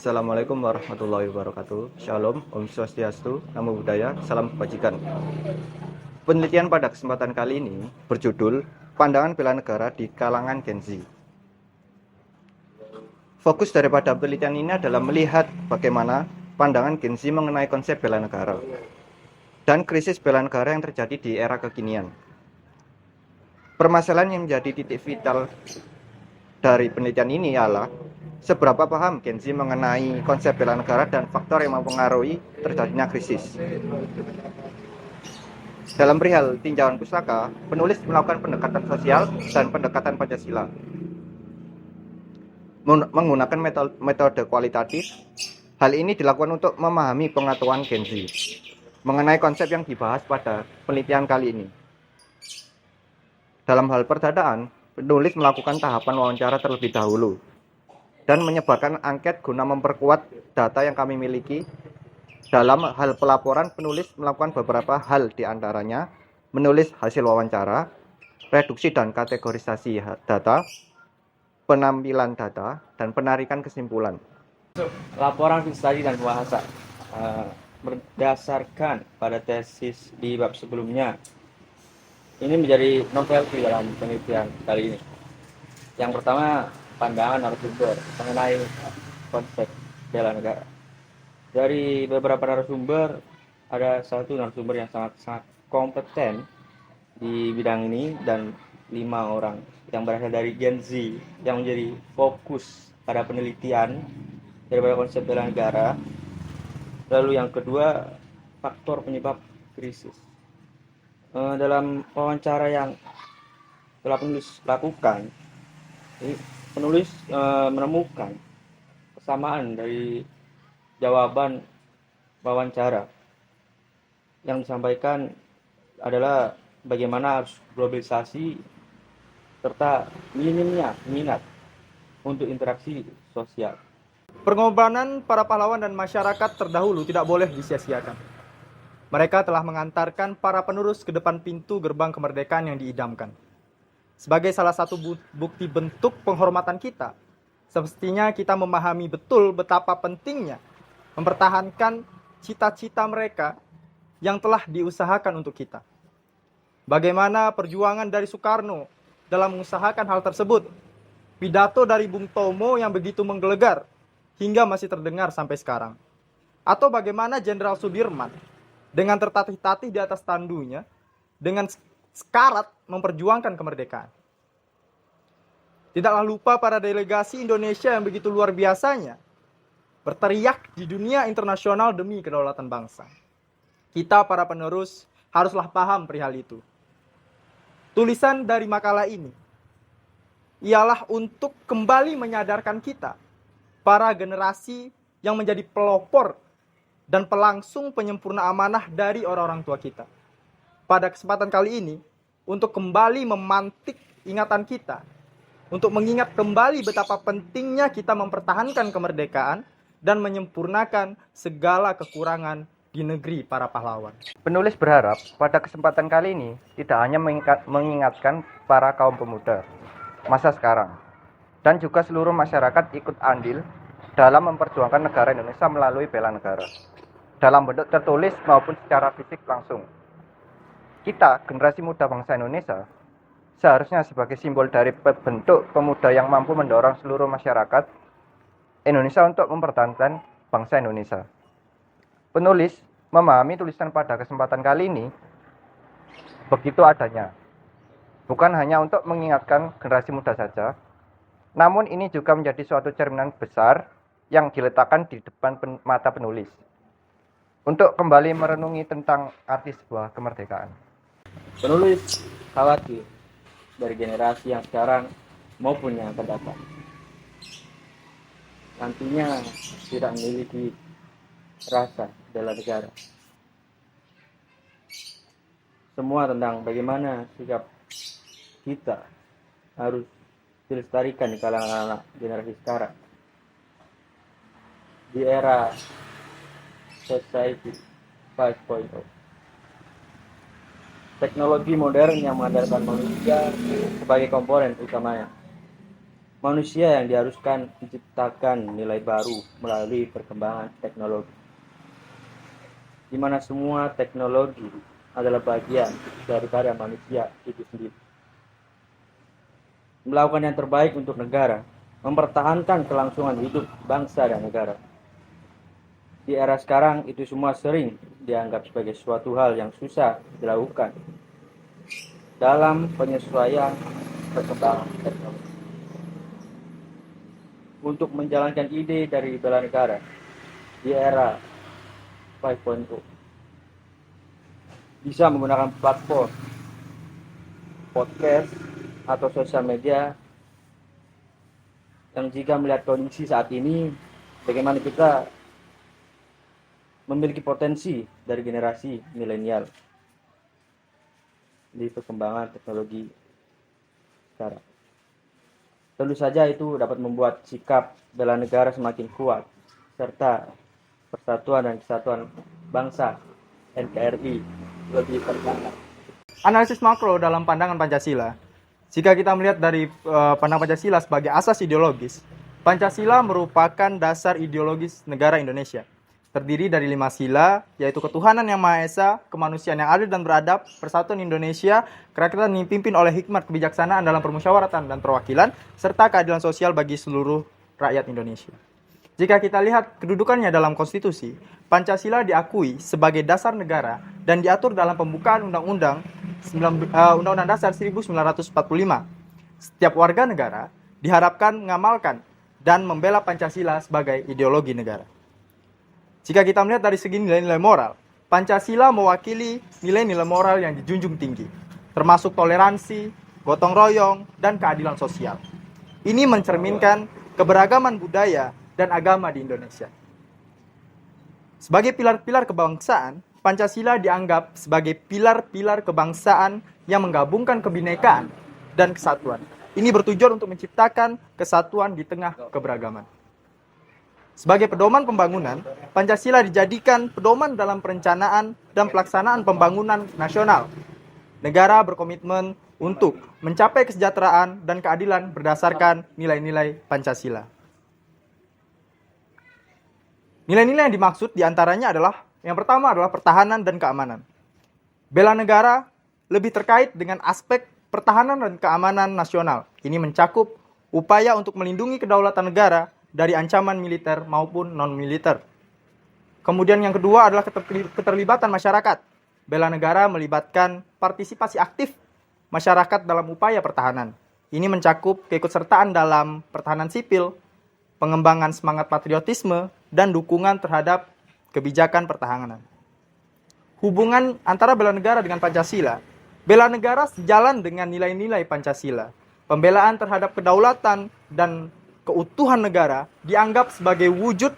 Assalamualaikum warahmatullahi wabarakatuh. Shalom, Om Swastiastu, Namo Buddhaya, Salam Kebajikan. Penelitian pada kesempatan kali ini berjudul Pandangan Bela Negara di Kalangan Gen Z. Fokus daripada penelitian ini adalah melihat bagaimana pandangan Gen Z mengenai konsep bela negara dan krisis bela negara yang terjadi di era kekinian. Permasalahan yang menjadi titik vital dari penelitian ini ialah seberapa paham Gen Z mengenai konsep bela negara dan faktor yang mempengaruhi terjadinya krisis. Dalam perihal tinjauan pustaka, penulis melakukan pendekatan sosial dan pendekatan Pancasila. Menggunakan metode kualitatif, hal ini dilakukan untuk memahami pengetahuan Gen Z mengenai konsep yang dibahas pada penelitian kali ini. Dalam hal perdadaan, penulis melakukan tahapan wawancara terlebih dahulu dan menyebarkan angket guna memperkuat data yang kami miliki. Dalam hal pelaporan, penulis melakukan beberapa hal, diantaranya menulis hasil wawancara, reduksi dan kategorisasi data, penampilan data, dan penarikan kesimpulan. Laporan studi dan bahasa berdasarkan pada tesis di bab sebelumnya. Ini menjadi novelty dalam penelitian kali ini. Yang pertama, pandangan narasumber mengenai konsep bela negara. Dari beberapa narasumber, ada satu narasumber yang sangat kompeten di bidang ini dan 5 orang yang berasal dari Gen Z yang menjadi fokus pada penelitian daripada konsep bela negara. Lalu yang kedua, faktor penyebab krisis. Dalam wawancara yang telah penulis lakukan, penulis menemukan kesamaan dari jawaban wawancara. Yang disampaikan adalah bagaimana harus globalisasi serta minimnya minat untuk interaksi sosial. Pengorbanan para pahlawan dan masyarakat terdahulu tidak boleh disia-siakan. Mereka telah mengantarkan para penerus ke depan pintu gerbang kemerdekaan yang diidamkan. Sebagai salah satu bukti bentuk penghormatan kita, semestinya kita memahami betul betapa pentingnya mempertahankan cita-cita mereka yang telah diusahakan untuk kita. Bagaimana perjuangan dari Soekarno dalam mengusahakan hal tersebut, pidato dari Bung Tomo yang begitu menggelegar hingga masih terdengar sampai sekarang. Atau bagaimana Jenderal Sudirman dengan tertatih-tatih di atas tandunya dengan sekarat memperjuangkan kemerdekaan. Tidaklah lupa para delegasi Indonesia yang begitu luar biasanya berteriak di dunia internasional demi kedaulatan bangsa. Kita para penerus haruslah paham perihal itu. Tulisan dari makalah ini ialah untuk kembali menyadarkan kita, para generasi yang menjadi pelopor dan pelangsung penyempurna amanah dari orang-orang tua kita. Pada kesempatan kali ini, untuk kembali memantik ingatan kita, untuk mengingat kembali betapa pentingnya kita mempertahankan kemerdekaan dan menyempurnakan segala kekurangan di negeri para pahlawan. Penulis berharap pada kesempatan kali ini tidak hanya mengingatkan para kaum pemuda masa sekarang, dan juga seluruh masyarakat ikut andil dalam memperjuangkan negara Indonesia melalui bela negara, dalam bentuk tertulis maupun secara fisik langsung. Kita, generasi muda bangsa Indonesia, seharusnya sebagai simbol dari bentuk pemuda yang mampu mendorong seluruh masyarakat Indonesia untuk mempertahankan bangsa Indonesia. Penulis memahami tulisan pada kesempatan kali ini begitu adanya, bukan hanya untuk mengingatkan generasi muda saja, namun ini juga menjadi suatu cerminan besar yang diletakkan di depan mata penulis untuk kembali merenungi tentang arti sebuah kemerdekaan. Penulis khawatir dari generasi yang sekarang maupun yang akan datang nantinya tidak memiliki rasa bela negara. Semua tentang bagaimana sikap kita harus dilestarikan di kalangan anak generasi sekarang di era Society 5.0. Teknologi modern yang mengandalkan manusia sebagai komponen utamanya. manusia yang diharuskan menciptakan nilai baru melalui perkembangan teknologi, di mana semua teknologi adalah bagian daripada manusia itu sendiri. Melakukan yang terbaik untuk negara, mempertahankan kelangsungan hidup bangsa dan negara. Di era sekarang itu semua sering dianggap sebagai suatu hal yang susah dilakukan dalam penyesuaian perkembangan teknologi. Untuk menjalankan ide dari bela negara di era 5.0, bisa menggunakan platform podcast atau sosial media yang jika melihat kondisi saat ini, bagaimana kita memiliki potensi dari generasi milenial di perkembangan teknologi sekarang. Tentu saja itu dapat membuat sikap bela negara semakin kuat, serta persatuan dan kesatuan bangsa NKRI lebih terbangun. Analisis makro dalam pandangan Pancasila. Jika kita melihat dari pandangan Pancasila sebagai asas ideologis, Pancasila merupakan dasar ideologis negara Indonesia. Terdiri dari 5 sila, yaitu ketuhanan yang Maha Esa, kemanusiaan yang adil dan beradab, persatuan Indonesia, kerakyatan yang dipimpin oleh hikmat kebijaksanaan dalam permusyawaratan dan perwakilan, serta keadilan sosial bagi seluruh rakyat Indonesia. Jika kita lihat kedudukannya dalam konstitusi, Pancasila diakui sebagai dasar negara dan diatur dalam pembukaan Undang-Undang Dasar 1945. Setiap warga negara diharapkan mengamalkan dan membela Pancasila sebagai ideologi negara. Jika kita melihat dari segi nilai-nilai moral, Pancasila mewakili nilai-nilai moral yang dijunjung tinggi, termasuk toleransi, gotong royong, dan keadilan sosial. Ini mencerminkan keberagaman budaya dan agama di Indonesia. Sebagai pilar-pilar kebangsaan, Pancasila dianggap sebagai pilar-pilar kebangsaan yang menggabungkan kebinekaan dan kesatuan. Ini bertujuan untuk menciptakan kesatuan di tengah keberagaman. Sebagai pedoman pembangunan, Pancasila dijadikan pedoman dalam perencanaan dan pelaksanaan pembangunan nasional. Negara berkomitmen untuk mencapai kesejahteraan dan keadilan berdasarkan nilai-nilai Pancasila. Nilai-nilai yang dimaksud diantaranya adalah, yang pertama adalah pertahanan dan keamanan. Bela negara lebih terkait dengan aspek pertahanan dan keamanan nasional. Ini mencakup upaya untuk melindungi kedaulatan negara dari ancaman militer maupun non-militer. Kemudian yang kedua adalah keterlibatan masyarakat. Bela negara melibatkan partisipasi aktif masyarakat dalam upaya pertahanan. Ini mencakup keikutsertaan dalam pertahanan sipil, pengembangan semangat patriotisme, dan dukungan terhadap kebijakan pertahanan. Hubungan antara bela negara dengan Pancasila. Bela negara sejalan dengan nilai-nilai Pancasila. Pembelaan terhadap kedaulatan dan keutuhan negara dianggap sebagai wujud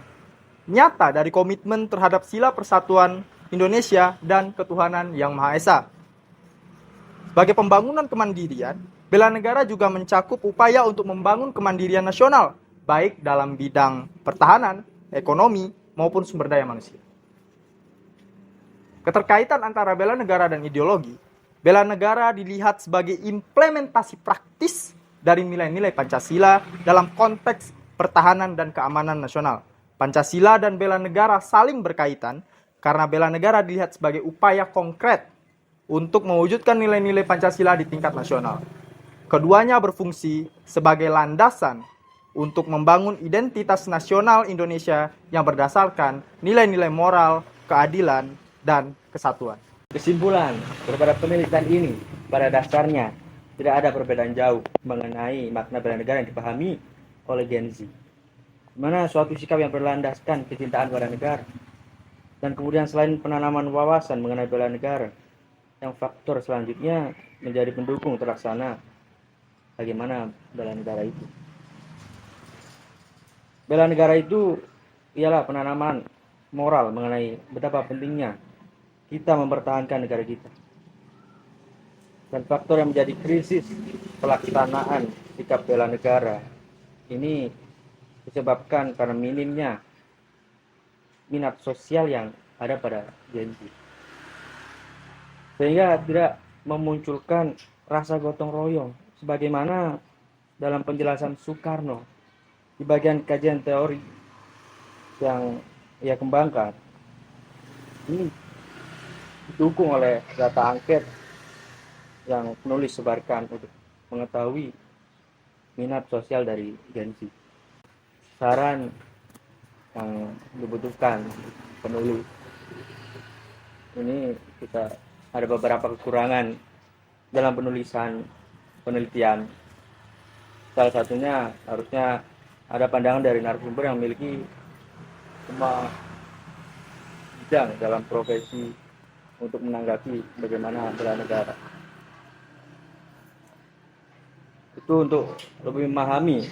nyata dari komitmen terhadap sila persatuan Indonesia dan ketuhanan yang Maha Esa. Sebagai pembangunan kemandirian, bela negara juga mencakup upaya untuk membangun kemandirian nasional, baik dalam bidang pertahanan, ekonomi, maupun sumber daya manusia. Keterkaitan antara bela negara dan ideologi, bela negara dilihat sebagai implementasi praktis dari nilai-nilai Pancasila dalam konteks pertahanan dan keamanan nasional. Pancasila dan bela negara saling berkaitan karena bela negara dilihat sebagai upaya konkret untuk mewujudkan nilai-nilai Pancasila di tingkat nasional. Keduanya berfungsi sebagai landasan untuk membangun identitas nasional Indonesia yang berdasarkan nilai-nilai moral, keadilan, dan kesatuan. Kesimpulan daripada penelitian ini pada dasarnya tidak ada perbedaan jauh mengenai makna bela negara yang dipahami oleh Gen Z. Di mana suatu sikap yang berlandaskan kecintaan pada negara. Dan kemudian selain penanaman wawasan mengenai bela negara, yang faktor selanjutnya menjadi pendukung terlaksana bagaimana bela negara itu. Bela negara itu ialah penanaman moral mengenai betapa pentingnya kita mempertahankan negara kita. Dan faktor yang menjadi krisis pelaksanaan sikap bela negara ini disebabkan karena minimnya minat sosial yang ada pada Gen Z. Sehingga tidak memunculkan rasa gotong royong sebagaimana dalam penjelasan Soekarno di bagian kajian teori yang ia kembangkan ini didukung oleh data angket yang penulis sebarkan untuk mengetahui minat sosial dari Gen Z. Saran yang dibutuhkan penulis ini, kita ada beberapa kekurangan dalam penulisan penelitian. Salah satunya harusnya ada pandangan dari narasumber yang memiliki semua bidang dalam profesi untuk menanggapi bagaimana bela negara. Itu untuk lebih memahami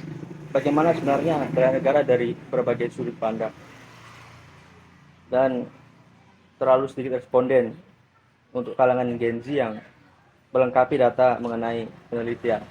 bagaimana sebenarnya bela negara dari berbagai sudut pandang. Dan terlalu sedikit responden untuk kalangan Gen Z yang melengkapi data mengenai penelitian.